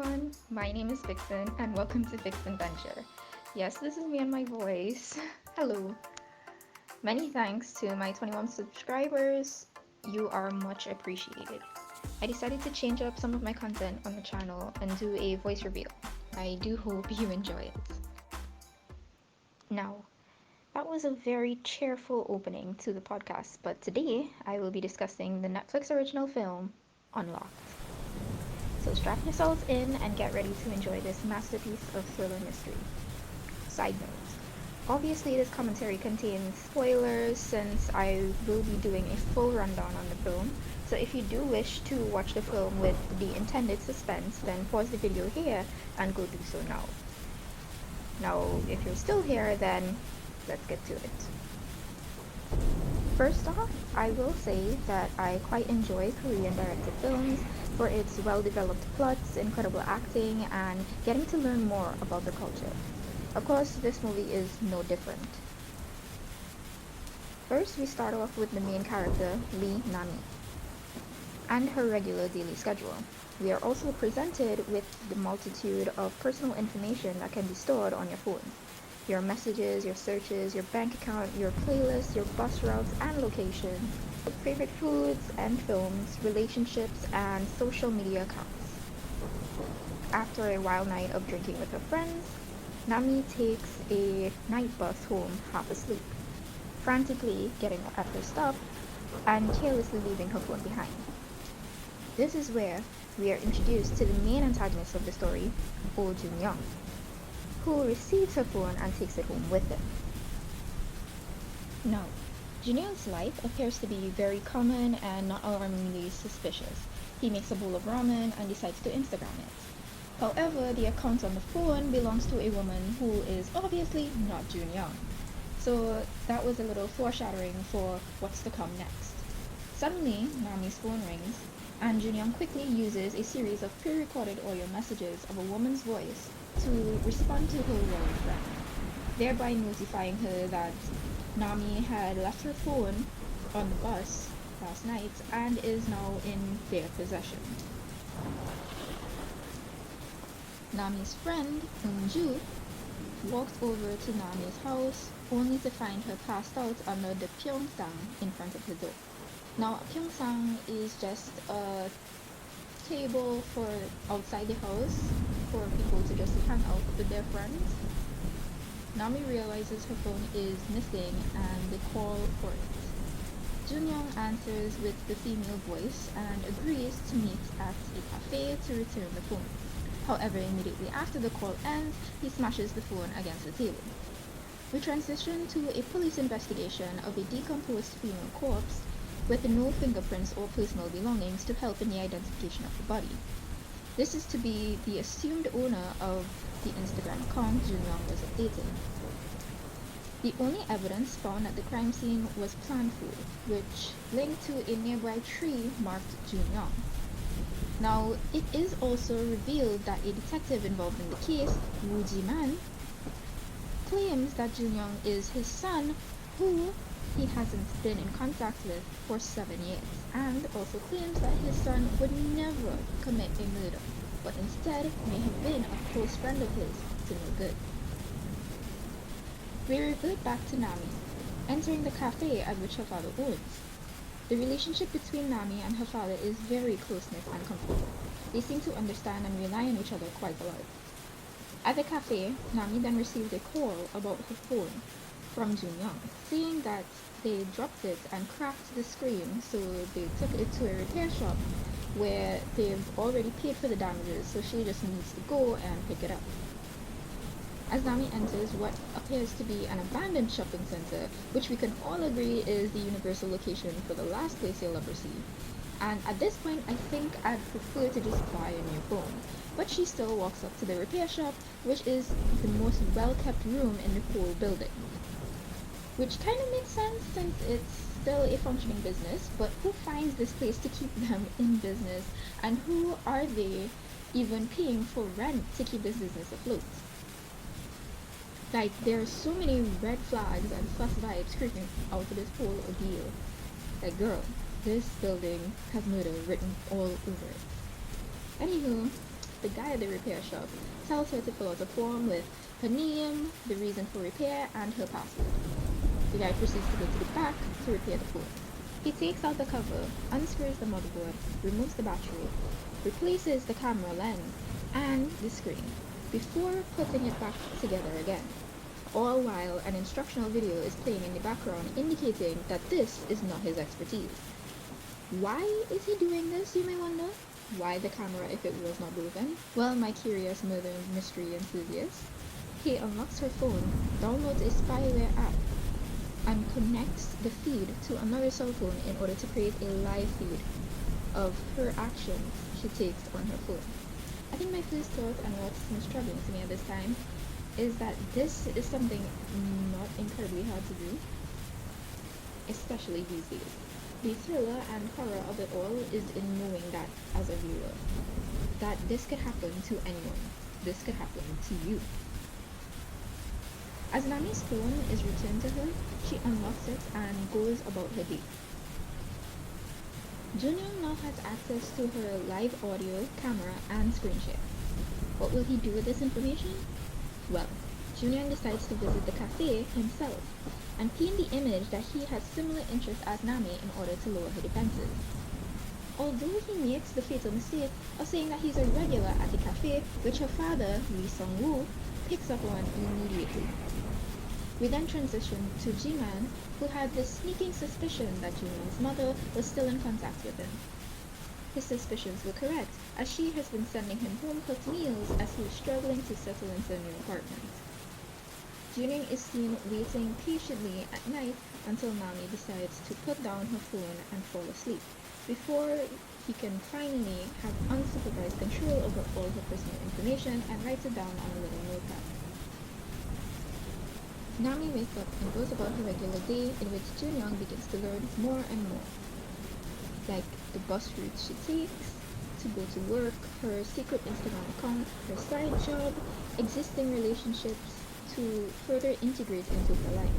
everyone, my name is Vixen and welcome to VixenVenture. Yes, this is me and my voice. Hello. Many thanks to my 21 subscribers. You are much appreciated. I decided to change up some of my content on the channel and do a voice reveal. I do hope you enjoy it. Now, that was a very cheerful opening to the podcast, but today I will be discussing the Netflix original film, Unlocked. So strap yourselves in and get ready to enjoy this masterpiece of thriller mystery. Side note, obviously this commentary contains spoilers since I will be doing a full rundown on the film, so if you do wish to watch the film with the intended suspense, then pause the video here and go do so now. Now, if you're still here, then let's get to it. First off, I will say that I quite enjoy Korean directed films for its well-developed plots, incredible acting, and getting to learn more about the culture. Of course, this movie is no different. First, we start off with the main character, Lee Nami, and her regular daily schedule. We are also presented with the multitude of personal information that can be stored on your phone. Your messages, your searches, your bank account, your playlist, your bus routes and locations, favorite foods and films, relationships, and social media accounts. After a wild night of drinking with her friends, Nami takes a night bus home half asleep, frantically getting at her stuff and carelessly leaving her phone behind. This is where we are introduced to the main antagonist of the story, Jun-yeong, who receives her phone and takes it home with him. Now, Jun-yeong's life appears to be very common and not alarmingly suspicious. He makes a bowl of ramen and decides to Instagram it. However, the account on the phone belongs to a woman who is obviously not Jun-yeong. So that was a little foreshadowing for what's to come next. Suddenly, Nami's phone rings, and Jun-yeong quickly uses a series of pre-recorded audio messages of a woman's voice to respond to her worried friend, thereby notifying her that Nami had left her phone on the bus last night and is now in their possession. Nami's friend, Eun-ju, walked over to Nami's house only to find her passed out under the pyeongsang in front of her door. Now, pyeongsang is just a table for outside the house for people to just hang out with their friends. Nami realizes her phone is missing and they call for it. Jun-yeong answers with the female voice and agrees to meet at a cafe to return the phone. However, immediately after the call ends, he smashes the phone against the table. We transition to a police investigation of a decomposed female corpse with no fingerprints or personal belongings to help in the identification of the body. This is to be the assumed owner of the Instagram account Jun-yeong was updating. The only evidence found at the crime scene was plant food, which linked to a nearby tree marked Jun-yeong. Now, it is also revealed that a detective involved in the case, Woo-ji-man, claims that Jun-yeong is his son, who he hasn't been in contact with for 7 years, and also claims that his son would never commit a murder, but instead may have been a close friend of his to no good. We revert back to Nami, entering the cafe at which her father owns. The relationship between Nami and her father is very close-knit and comfortable. They seem to understand and rely on each other quite a lot. At the cafe, Nami then received a call about her phone from Jun-yeong, saying that they dropped it and cracked the screen, so they took it to a repair shop where they've already paid for the damages, so she just needs to go and pick it up. As Nami enters what appears to be an abandoned shopping center, which we can all agree is the universal location for the last place you'll ever see. And at this point, I think I'd prefer to just buy a new phone. But she still walks up to the repair shop, which is the most well-kept room in the whole building. Which kind of makes sense since it's still a functioning business, but who finds this place to keep them in business, and who are they even paying for rent to keep this business afloat? Like, there are so many red flags and sus vibes creeping out of this whole ordeal. Like, girl, this building has murder written all over it. Anywho, the guy at the repair shop tells her to fill out a form with her name, the reason for repair, and her password. The guy proceeds to go to the back to repair the phone. He takes out the cover, unscrews the motherboard, removes the battery, replaces the camera lens and the screen before putting it back together again, all while an instructional video is playing in the background indicating that this is not his expertise. Why is he doing this, you may wonder? Why the camera if it was not broken? Well, my curious murder mystery enthusiast. He unlocks her phone, downloads a spyware app, and connects the feed to another cell phone in order to create a live feed of her actions she takes on her phone. I think my first thought, and what's most troubling to me at this time, is that this is something not incredibly hard to do, especially these days. The thriller and horror of it all is in knowing that, as a viewer, that this could happen to anyone. This could happen to you. As Nami's phone is returned to her, she unlocks it and goes about her day. Jun-yeong now has access to her live audio, camera, and screen share. What will he do with this information? Well, Jun-yeong decides to visit the cafe himself and paint the image that he has similar interests as Nami in order to lower her defenses. Although he makes the fatal mistake of saying that he's a regular at the cafe, which her father, Seung-woo, picks up on immediately. We then transition to Ji-man, who had this sneaking suspicion that Jun-yeong's mother was still in contact with him. His suspicions were correct, as she has been sending him home-cooked meals as he is struggling to settle into a new apartment. Jun-yeong is seen waiting patiently at night until Nami decides to put down her phone and fall asleep, before he can finally have unsupervised control over all her personal information and writes it down on a little notepad. Nami wakes up and goes about her regular day, in which Jun-yeong begins to learn more and more, like the bus routes she takes to go to work, her secret Instagram account, her side job, existing relationships, to further integrate into her life.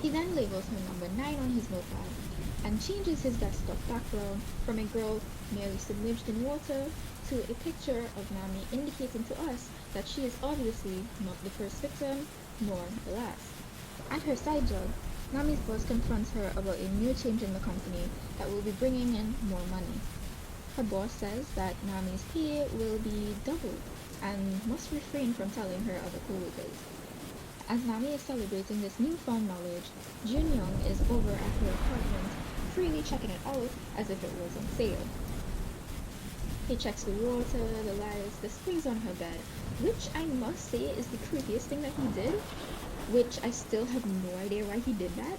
He then labels her number 9 on his notepad and changes his desktop background from a girl merely submerged in water to a picture of Nami indicating to us that she is obviously not the first victim, nor the last. At her side job, Nami's boss confronts her about a new change in the company that will be bringing in more money. Her boss says that Nami's pay will be doubled and must refrain from telling her other co-workers. As Nami is celebrating this newfound knowledge, Jun-yeong is over at her apartment, freely checking it out as if it was on sale. He checks the water, the lights, the springs on her bed, which I must say is the creepiest thing that he did, which I still have no idea why he did that.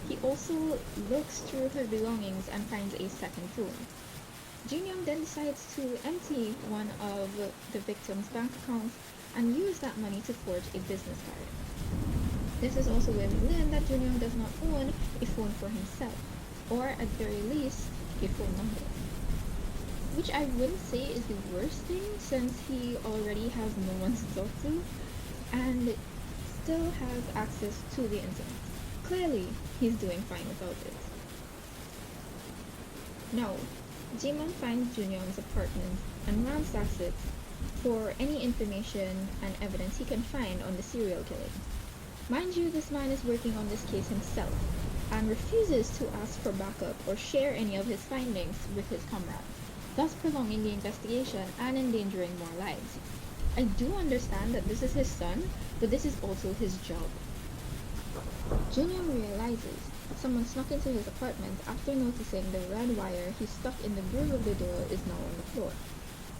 He also looks through her belongings and finds a second phone. Jun-yeong then decides to empty one of the victim's bank accounts and use that money to forge a business card. This is also where we learn that Jun-yeong does not own a phone for himself, or at very least, a phone number. Which I wouldn't say is the worst thing, since he already has no one to talk to, and still has access to the internet. Clearly, he's doing fine without it. Now, Ji-man finds Jun-yeong's apartment and ransacks it for any information and evidence he can find on the serial killing. Mind you, this man is working on this case himself and refuses to ask for backup or share any of his findings with his comrades, thus prolonging the investigation and endangering more lives. I do understand that this is his son, but this is also his job. Jun-yeong realizes someone snuck into his apartment after noticing the red wire he stuck in the groove of the door is now on the floor.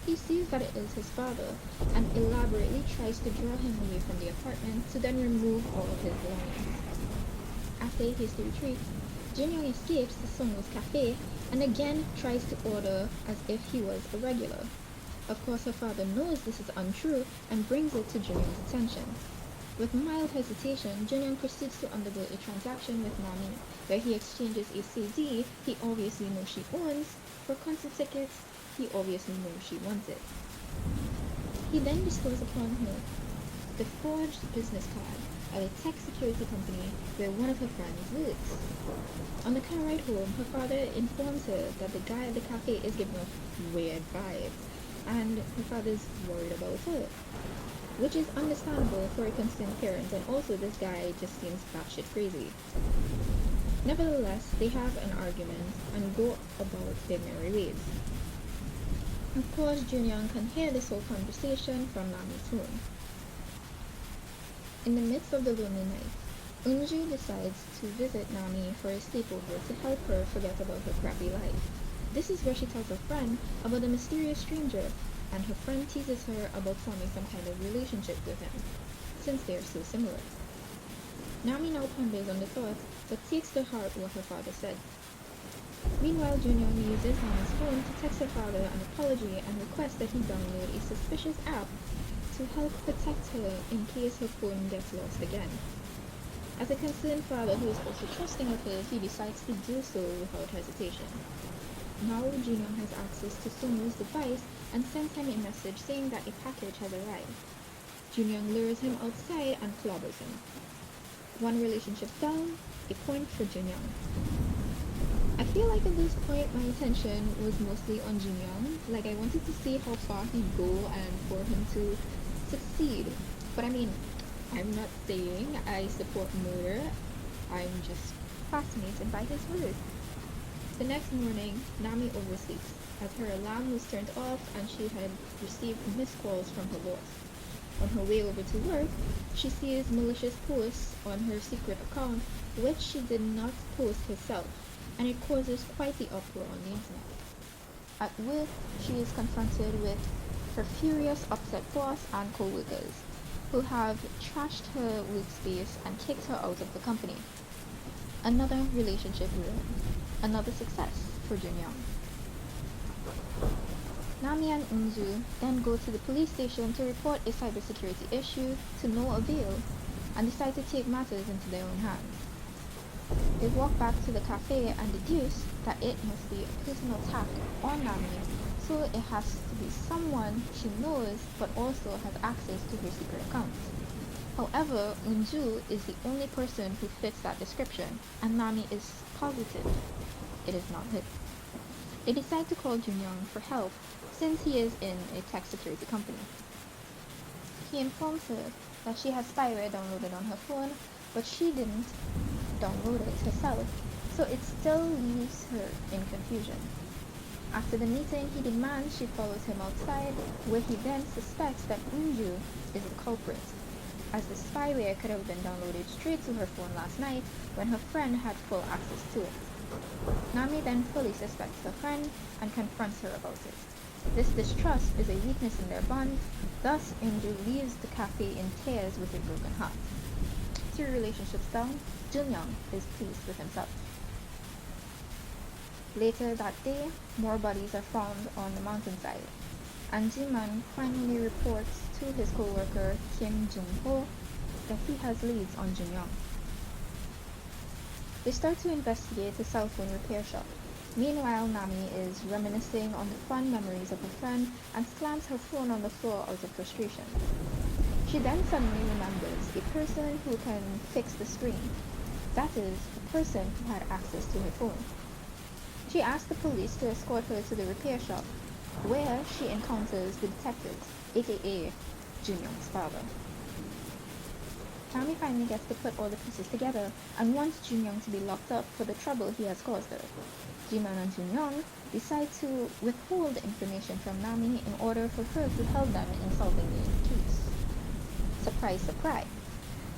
He sees that it is his father and elaborately tries to draw him away from the apartment to then remove all of his belongings. After a hasty retreat, Jun-yeong escapes to Seung-woo's cafe and again tries to order as if he was a regular. Of course, her father knows this is untrue and brings it to Jun-yeong's attention. With mild hesitation, Jun-yeong proceeds to undergo a transaction with Nami, where he exchanges a CD he obviously knows she owns for concert tickets he obviously knows she wanted. He then bestows upon her the forged business card at a tech security company where one of her friends works. On the car ride home, her father informs her that the guy at the cafe is giving off weird vibes, and her father's worried about her, which is understandable for a concerned parent, and also this guy just seems batshit crazy. Nevertheless, they have an argument and go about their merry ways. Of course, Jun-yeong can hear this whole conversation from Nami's phone. In the midst of the lonely night, Eun-ju decides to visit Nami for a sleepover to help her forget about her crappy life. This is where she tells her friend about the mysterious stranger, and her friend teases her about forming some kind of relationship with him, since they are so similar. Nami now ponders on the thought, but takes to heart what her father said. Meanwhile, Jun-yeong uses Nami's phone to text her father an apology and requests that he download a suspicious app to help protect her in case her phone gets lost again. As a concerned father who is also trusting of hers, he decides to do so without hesitation. Now Jin-oh has access to Seung-woo's device and sends him a message saying that a package has arrived. Jun-yeong lures him outside and clobbers him. One relationship down, a point for Jun-yeong. I feel like at this point my attention was mostly on Jun-yeong. Like I wanted to see how far he'd go and for him to succeed. But I mean, I'm not saying I support murder. I'm just fascinated by his words. The next morning, Nami oversleeps, as her alarm was turned off and she had received missed calls from her boss. On her way over to work, she sees malicious posts on her secret account, which she did not post herself, and it causes quite the uproar on the internet. At work, she is confronted with her furious, upset boss and co-workers, who have trashed her workspace and kicked her out of the company. Another relationship ruined. Another success for Jun-yeong. Nami and Eun-ju then go to the police station to report a cybersecurity issue to no avail, and decide to take matters into their own hands. They walk back to the cafe and deduce that it must be a personal attack on Nami, so it has to be someone she knows but also has access to her secret accounts. However, Eun-ju is the only person who fits that description, and Nami is positive it is not him. They decide to call Jun-yeong for help, since he is in a tech security company. He informs her that she has spyware downloaded on her phone, but she didn't download it herself, so it still leaves her in confusion. After the meeting, he demands she follows him outside, where he then suspects that Eun-ju is the culprit, as the spyware could have been downloaded straight to her phone last night when her friend had full access to it. Nami then fully suspects her friend and confronts her about it. This distrust is a weakness in their bond, thus Eun-ju leaves the cafe in tears with a broken heart. 2 relationships down, Jun-yeong is pleased with himself. Later that day, more bodies are found on the mountainside, and Ji-man finally reports to his co-worker Kim Jung-ho that he has leads on Jun-yeong. They start to investigate a cell phone repair shop. Meanwhile, Nami is reminiscing on the fun memories of her friend and slams her phone on the floor out of frustration. She then suddenly remembers a person who can fix the screen. That is, the person who had access to her phone. She asks the police to escort her to the repair shop, where she encounters the detectives, aka Jun-yeong's father. Nami finally gets to put all the pieces together and wants Jun-yeong to be locked up for the trouble he has caused her. Ji-man and Jun-yeong decide to withhold information from Nami in order for her to help them in solving the case. Surprise, surprise.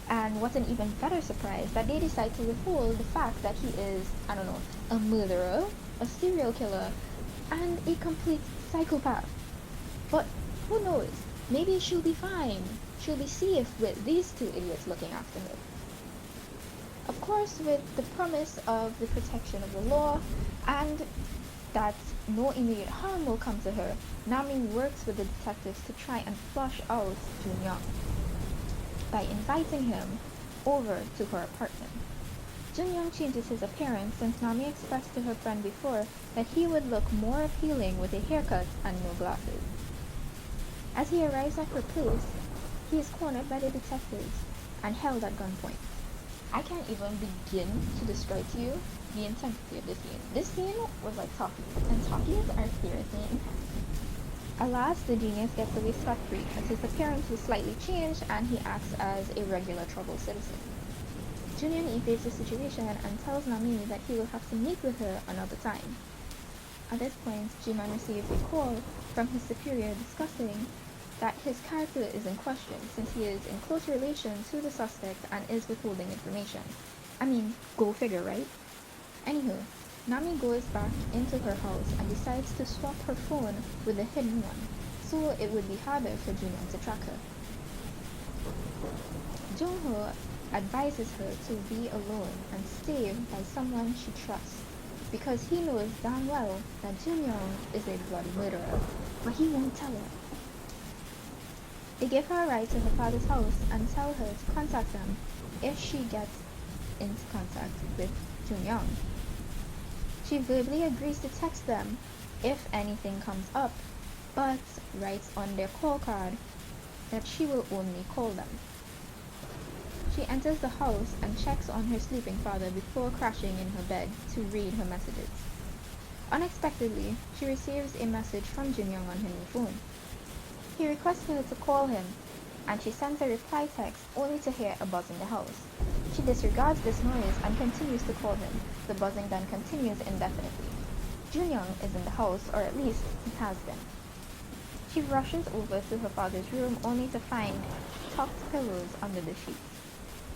And what's an even better surprise, that they decide to withhold the fact that he is, a murderer, a serial killer, and a complete psychopath. But who knows? Maybe she'll be fine. She'll be safe with these 2 idiots looking after her. Of course, with the promise of the protection of the law and that no immediate harm will come to her, Nami works with the detectives to try and flush out Jun-yeong by inviting him over to her apartment. Jun-yeong changes his appearance since Nami expressed to her friend before that he would look more appealing with a haircut and no glasses. As he arrives at her place, he is cornered by the detectives, and held at gunpoint. I can't even begin to describe to you the intensity of this scene. This scene was like talkies, and talkies are seriously intense. Alas, the genius gets away scot-free as his appearance is slightly changed and he acts as a regular troubled citizen. Jun-yeong evades the situation and tells Nami that he will have to meet with her another time. At this point, Ji-man receives a call from his superior discussing that his character is in question since he is in close relation to the suspect and is withholding information. I mean, go figure, right? Anywho, Nami goes back into her house and decides to swap her phone with a hidden one, so it would be harder for Jun-yeong to track her. Jeong-ho advises her to be alone and stay by someone she trusts, because he knows damn well that Jun-yeong is a bloody murderer, but he won't tell her. They give her a ride to her father's house and tell her to contact them if she gets into contact with Jun-yeong. She verbally agrees to text them if anything comes up, but writes on their call card that she will only call them. She enters the house and checks on her sleeping father before crashing in her bed to read her messages. Unexpectedly, she receives a message from Jun-yeong on her new phone. He requests her to call him, and she sends a reply text only to hear a buzz in the house. She disregards this noise and continues to call him. The buzzing then continues indefinitely. Jun-yeong is in the house, or at least he has been. She rushes over to her father's room only to find tucked pillows under the sheets.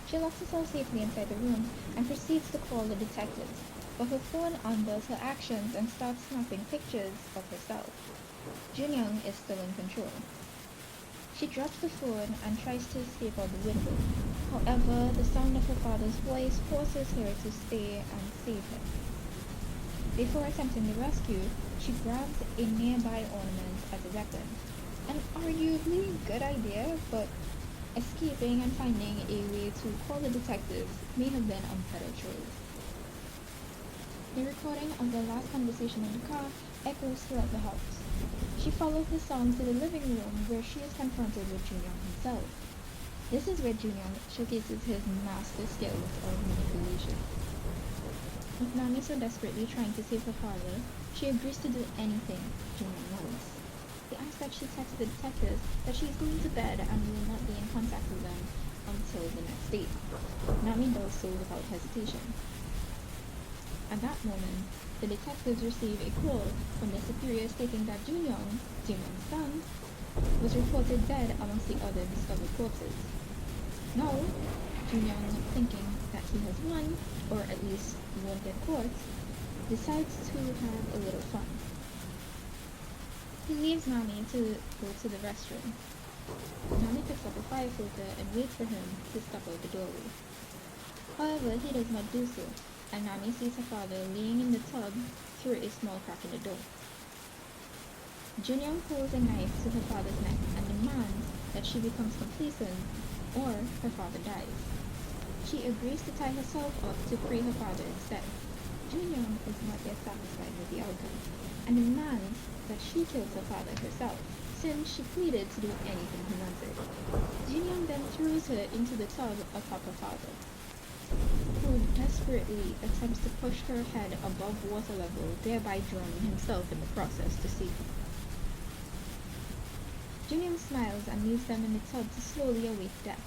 She locks herself safely inside the room and proceeds to call the detectives, but her phone undoes her actions and starts snapping pictures of herself. Jun-yeong is still in control. She drops the phone and tries to escape out the window. However, the sound of her father's voice forces her to stay and save him. Before attempting the rescue, she grabs a nearby ornament as a weapon. An arguably good idea, but escaping and finding a way to call the detectives may have been a better choice. The recording of their last conversation in the car echoes throughout the house. She follows the sound to the living room where she is confronted with Jun-yeong himself. This is where Jun-yeong showcases his master skills of manipulation. With Nami so desperately trying to save her father, she agrees to do anything Jun-yeong wants. He asks that she text the detectives that she is going to bed and will not be in contact with them until the next day. Nami does so without hesitation. At that moment, the detectives receive a call from their superior stating that Jun-yeong, Jin-oh's son, was reported dead amongst the other discovered corpses. Now, Jun-yeong, thinking that he has won, or at least won't get caught, decides to have a little fun. He leaves Nami to go to the restroom. Nami picks up a fire filter and waits for him to step out the doorway. However, he does not do so, and Nami sees her father laying in the tub through a small crack in the door. Jun-yeong pulls a knife to her father's neck and demands that she becomes complacent or her father dies. She agrees to tie herself up to free her father instead. Jun-yeong is not yet satisfied with the outcome and demands that she kills her father herself, since she pleaded to do anything he wanted. Jun-yeong then throws her into the tub atop her father, who desperately attempts to push her head above water level, thereby drowning himself in the process to save her. Jun-yeong smiles and leaves them in the tub to slowly await death.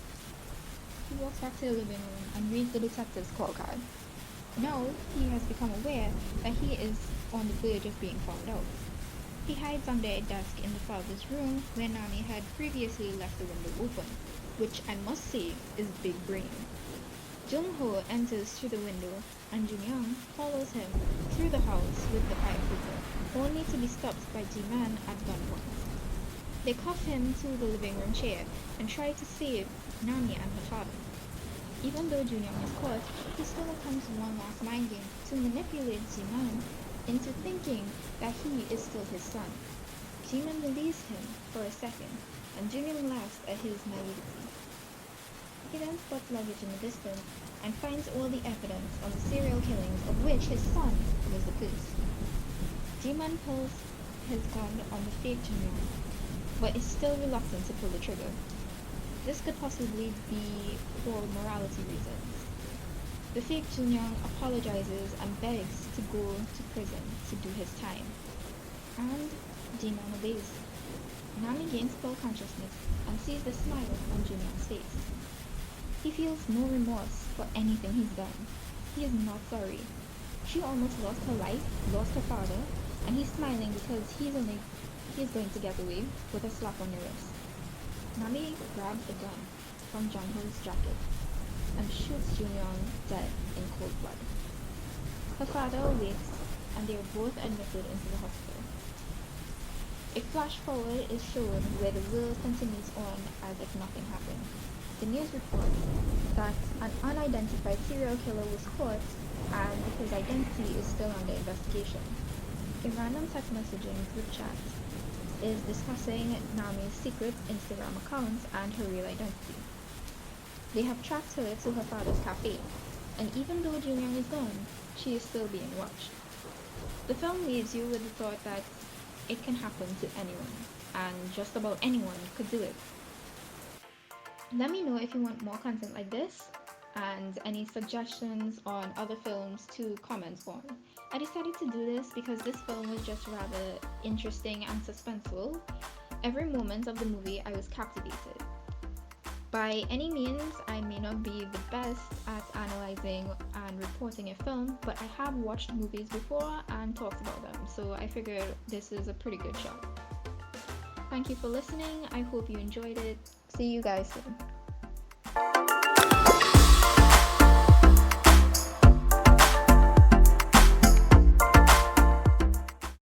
He walks back to the living room and reads the detective's call card. Now, he has become aware that he is on the verge of being found out. He hides under a desk in the father's room where Nami had previously left the window open, which I must say is big brain. Jung-ho enters through the window and Jun-yeong follows him through the house with the fire filter, only to be stopped by Ji-man at gunpoint. They cuff him to the living room chair and try to save Nami and her father. Even though Jun-yeong is caught, he still attempts one last mind game to manipulate Ji-man into thinking that he is still his son. Ji-man believes him for a second, and Jun-yeong laughs at his naivety. He then spots luggage in the distance and finds all the evidence of the serial killings of which his son was the first. Ji-man pulls his gun on the fake Jun-yeong, but is still reluctant to pull the trigger. This could possibly be for morality reasons. The fake Jun-yeong apologizes and begs to go to prison to do his time. And Jin-oh obeys. Nami gains full consciousness and sees the smile on Jun-yeong's face. He feels no remorse for anything he's done. He is not sorry. She almost lost her life, lost her father, and he's smiling because he's going to get away with a slap on the wrist. Nami grabs a gun from Jung-ho's jacket and shoots Jun-yeong dead in cold blood. Her father awakes and they are both admitted into the hospital. A flash forward is shown where the world continues on as if nothing happened. The news reports that an unidentified serial killer was caught and his identity is still under investigation. A random text messaging group chat is discussing Nami's secret Instagram account and her real identity. They have tracked her to her father's cafe, and even though Jun-yeong is gone, she is still being watched. The film leaves you with the thought that it can happen to anyone, and just about anyone could do it. Let me know if you want more content like this, and any suggestions on other films to comment on. I decided to do this because this film was just rather interesting and suspenseful. Every moment of the movie I was captivated. By any means, I may not be the best at analyzing and reporting a film, but I have watched movies before and talked about them, so I figured this is a pretty good shot. Thank you for listening. I hope you enjoyed it. See you guys soon.